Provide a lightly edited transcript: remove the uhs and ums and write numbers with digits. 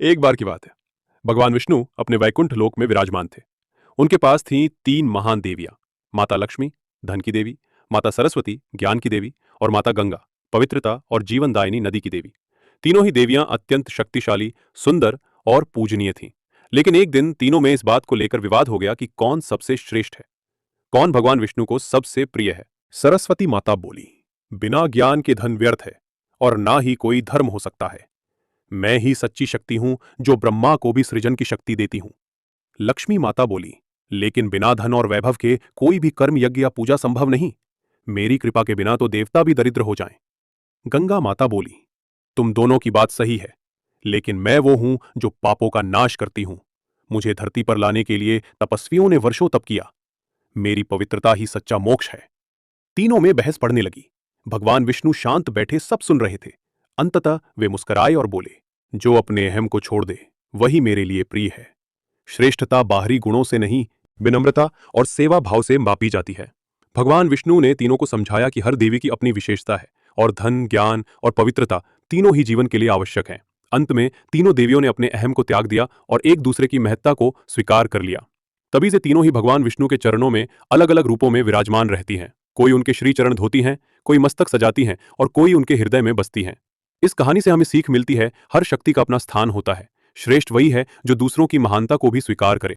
एक बार की बात है। भगवान विष्णु अपने वैकुंठ लोक में विराजमान थे। उनके पास थीं तीन महान देवियां, माता लक्ष्मी धन की देवी, माता सरस्वती ज्ञान की देवी और माता गंगा पवित्रता और जीवनदायिनी नदी की देवी। तीनों ही देवियां अत्यंत शक्तिशाली, सुंदर और पूजनीय थीं। लेकिन एक दिन तीनों में इस बात को लेकर विवाद हो गया कि कौन सबसे श्रेष्ठ है, कौन भगवान विष्णु को सबसे प्रिय है। सरस्वती माता बोली, बिना ज्ञान के धन व्यर्थ है और ना ही कोई धर्म हो सकता है। मैं ही सच्ची शक्ति हूं जो ब्रह्मा को भी सृजन की शक्ति देती हूं। लक्ष्मी माता बोली, लेकिन बिना धन और वैभव के कोई भी कर्म यज्ञ या पूजा संभव नहीं। मेरी कृपा के बिना तो देवता भी दरिद्र हो जाएं। गंगा माता बोली, तुम दोनों की बात सही है, लेकिन मैं वो हूं जो पापों का नाश करती हूं। मुझे धरती पर लाने के लिए तपस्वियों ने वर्षों तप किया। मेरी पवित्रता ही सच्चा मोक्ष है। तीनों में बहस पड़ने लगी। भगवान विष्णु शांत बैठे सब सुन रहे थे। अंततः वे मुस्कुराए और बोले, जो अपने अहम को छोड़ दे वही मेरे लिए प्रिय है। श्रेष्ठता बाहरी गुणों से नहीं, विनम्रता और सेवा भाव से मापी जाती है। भगवान विष्णु ने तीनों को समझाया कि हर देवी की अपनी विशेषता है और धन, ज्ञान और पवित्रता तीनों ही जीवन के लिए आवश्यक हैं। अंत में तीनों देवियों ने अपने अहम को त्याग दिया और एक दूसरे की महत्ता को स्वीकार कर लिया। तभी से तीनों ही भगवान विष्णु के चरणों में अलग अलग रूपों में विराजमान रहती हैं। कोई उनके श्री चरण धोती हैं, कोई मस्तक सजाती हैं और कोई उनके हृदय में बसती हैं। इस कहानी से हमें सीख मिलती है, हर शक्ति का अपना स्थान होता है। श्रेष्ठ वही है जो दूसरों की महानता को भी स्वीकार करे।